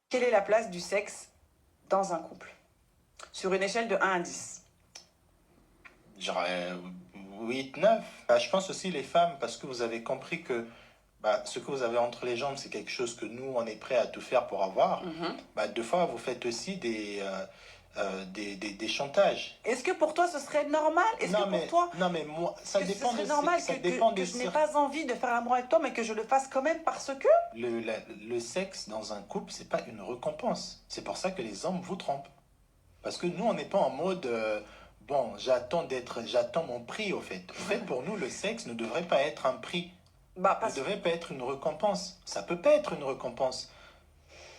Quelle est la place du sexe dans un couple? Sur une échelle de 1 à 10. Genre 8, 9. Bah, je pense aussi les femmes, parce que vous avez compris que bah, ce que vous avez entre les jambes, c'est quelque chose que nous, on est prêt à tout faire pour avoir. Bah, deux fois, vous faites aussi des chantages. Est-ce que pour toi ce serait normal? Est-ce que pour toi non, mais moi, ça que ce dépend serait de, normal ça dépend que de je n'ai pas envie de faire l'amour avec toi mais que je le fasse quand même parce que? le sexe dans un couple, c'est pas une récompense. C'est pour ça que les hommes vous trompent. Parce que nous, on n'est pas en mode, bon, j'attends mon prix, au fait. Au fait, pour nous, le sexe ne devrait pas être un prix. Bah, Ne devrait pas être une récompense. Ça peut pas être une récompense.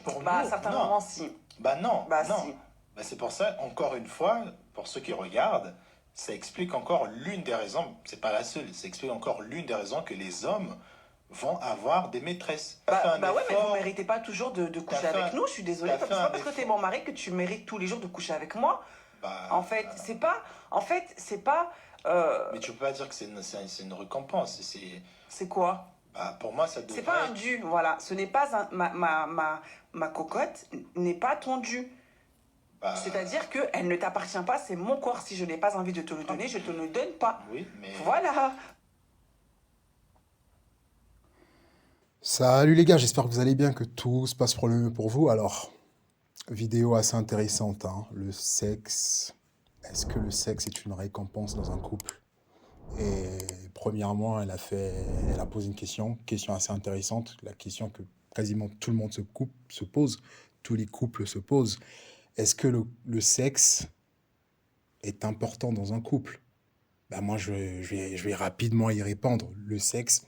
Pour bah à nous, certains non. moments si. Bah non, Bah non. si. Bah, c'est pour ça, encore une fois, pour ceux qui regardent, ça explique encore l'une des raisons, c'est pas la seule, ça explique encore l'une des raisons que les hommes vont avoir des maîtresses. Bah ouais, mais vous méritez pas toujours de coucher T'as fait avec un- nous, je suis désolée. t'as C'est fait pas un parce que t'es effort. mon mari que tu mérites tous les jours de coucher avec moi. Bah, En fait, c'est pas. En fait, c'est pas. mais tu peux pas dire que c'est une récompense. C'est quoi? Bah, pour moi, ça C'est pas un devrait. dû, voilà. Ce n'est pas un. Ma cocotte n'est pas ton dû. Bah, C'est-à-dire qu'elle ne t'appartient pas, c'est mon corps. Si je n'ai pas envie de te le donner, je te le donne pas. oui, mais. Voilà. Salut les gars, j'espère que vous allez bien, que tout se passe pour le mieux pour vous. Alors, vidéo assez intéressante, hein. Le sexe. Est-ce que le sexe est une récompense dans un couple? Et premièrement, elle a posé une question assez intéressante, la question que quasiment tout le monde se pose, tous les couples se posent. Est-ce que le sexe est important dans un couple? Ben moi, je vais rapidement y répondre. Le sexe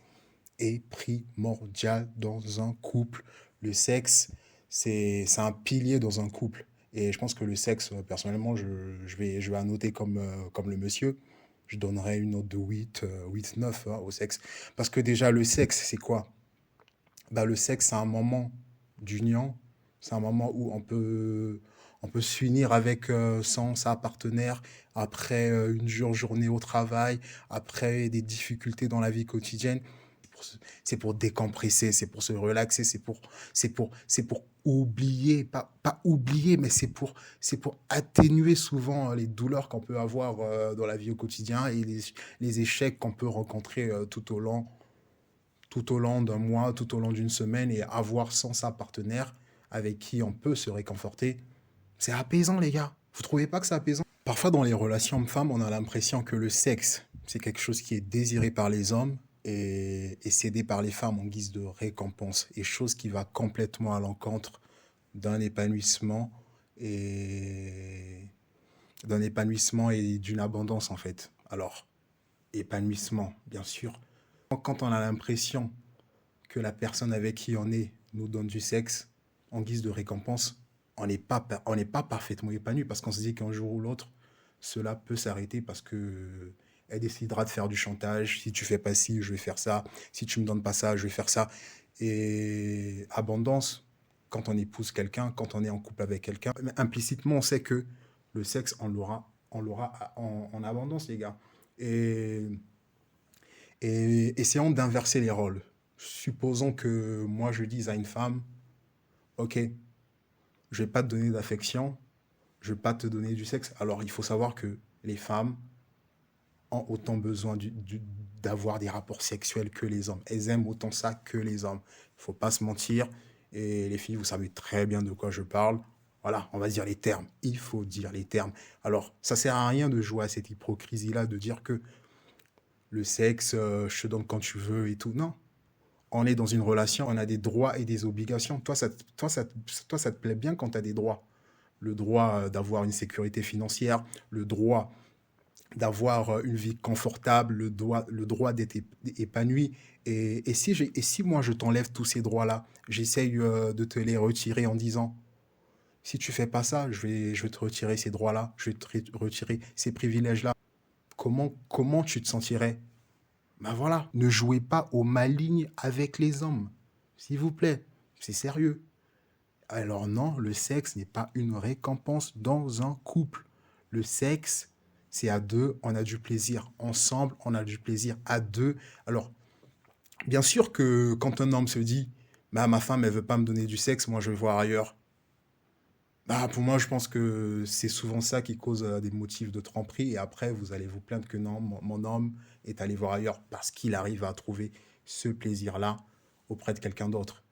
est primordial dans un couple. Le sexe, c'est un pilier dans un couple. Et je pense que le sexe, personnellement, je vais annoter comme le monsieur. Je donnerais une note de 8, 8 9 hein, au sexe. Parce que déjà, le sexe, c'est quoi? Bah, le sexe, c'est un moment d'union. C'est un moment où on peut s'unir avec sa partenaire après une dure journée au travail, après des difficultés dans la vie quotidienne. C'est pour décompresser, c'est pour se relaxer, c'est pour oublier, pas oublier, mais c'est pour atténuer souvent les douleurs qu'on peut avoir dans la vie au quotidien et les échecs qu'on peut rencontrer tout au long d'un mois, tout au long d'une semaine et avoir sans sa partenaire avec qui on peut se réconforter. C'est apaisant, les gars. Vous trouvez pas que c'est apaisant? Parfois, dans les relations hommes-femmes, on a l'impression que le sexe, c'est quelque chose qui est désiré par les hommes et cédé par les femmes en guise de récompense. Et chose qui va complètement à l'encontre d'un épanouissement et d'une abondance, en fait. Alors, épanouissement, bien sûr. Quand on a l'impression que la personne avec qui on est nous donne du sexe en guise de récompense, on n'est pas parfaitement épanoui parce qu'on se dit qu'un jour ou l'autre, cela peut s'arrêter parce que elle décidera de faire du chantage. Si tu fais pas ci, je vais faire ça. Si tu me donnes pas ça, je vais faire ça. Et abondance, quand on épouse quelqu'un, quand on est en couple avec quelqu'un, implicitement, on sait que le sexe, on l'aura en abondance, les gars. Et, et essayons d'inverser les rôles. Supposons que moi, je dise à une femme, OK, je vais pas te donner d'affection, je vais pas te donner du sexe. Alors, il faut savoir que les femmes ont autant besoin d'avoir des rapports sexuels que les hommes. Elles aiment autant ça que les hommes. Il faut pas se mentir. Et les filles, vous savez très bien de quoi je parle. Voilà, on va dire les termes. Il faut dire les termes. Alors, ça sert à rien de jouer à cette hypocrisie-là, de dire que le sexe, je te donne quand tu veux et tout. Non, on est dans une relation, on a des droits et des obligations. Toi, ça te plaît bien quand tu as des droits. Le droit d'avoir une sécurité financière, le droit d'avoir une vie confortable, le droit d'être épanoui. Et si moi je t'enlève tous ces droits-là, j'essaye de te les retirer en disant, si tu fais pas ça, je vais te retirer ces droits-là, je vais te retirer ces privilèges-là. Comment tu te sentirais? Ben voilà, ne jouez pas au maligne avec les hommes. S'il vous plaît, c'est sérieux. Alors non, le sexe n'est pas une récompense dans un couple. Le sexe, c'est à deux, on a du plaisir. Ensemble, on a du plaisir à deux. Alors, bien sûr que quand un homme se dit, bah, ma femme, elle veut pas me donner du sexe, moi je vais voir ailleurs. Bah, pour moi, je pense que c'est souvent ça qui cause des motifs de tromperie. Et après, vous allez vous plaindre que non, mon homme est allé voir ailleurs parce qu'il arrive à trouver ce plaisir-là auprès de quelqu'un d'autre.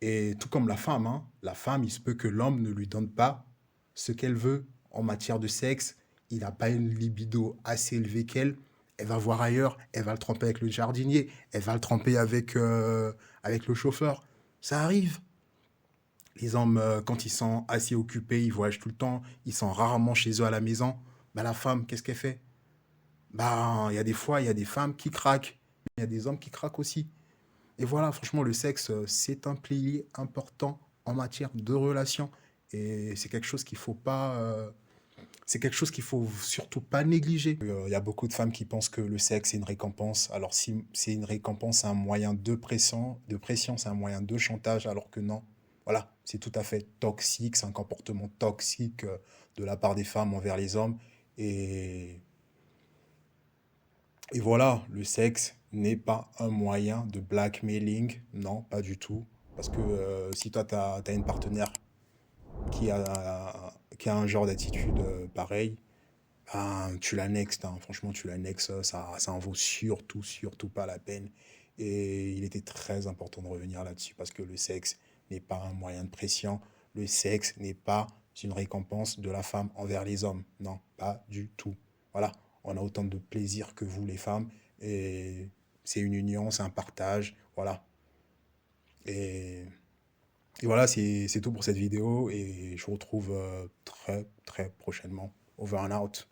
Et tout comme la femme, hein, la femme, il se peut que l'homme ne lui donne pas ce qu'elle veut en matière de sexe. Il n'a pas une libido assez élevée qu'elle. Elle va voir ailleurs, elle va le tromper avec le jardinier, elle va le tromper avec le chauffeur. Ça arrive. Les hommes, quand ils sont assez occupés, ils voyagent tout le temps, ils sont rarement chez eux à la maison. Bah, la femme, qu'est-ce qu'elle fait? Bah, il y a des fois, il y a des femmes qui craquent. Il y a des hommes qui craquent aussi. Et voilà, franchement, le sexe, c'est un pilier important en matière de relation. Et c'est quelque chose qu'il faut pas, c'est quelque chose qu'il faut surtout pas négliger. Il y a beaucoup de femmes qui pensent que le sexe est une récompense. Alors si c'est une récompense, c'est un moyen de pression, c'est un moyen de chantage, alors que non. Voilà, c'est tout à fait toxique, c'est un comportement toxique de la part des femmes envers les hommes. Et et voilà, le sexe n'est pas un moyen de blackmailing, non, pas du tout. Parce que si toi, tu as une partenaire qui a un genre d'attitude pareil, ben, tu l'annexes, hein. Franchement, tu l'annexes, ça en vaut surtout, surtout pas la peine. Et il était très important de revenir là-dessus parce que le sexe n'est pas un moyen de pression, le sexe n'est pas une récompense de la femme envers les hommes. Non, pas du tout. Voilà, on a autant de plaisir que vous, les femmes, et c'est une union, c'est un partage, voilà. Et, et voilà, c'est tout pour cette vidéo, et je vous retrouve très, très prochainement. Over and out.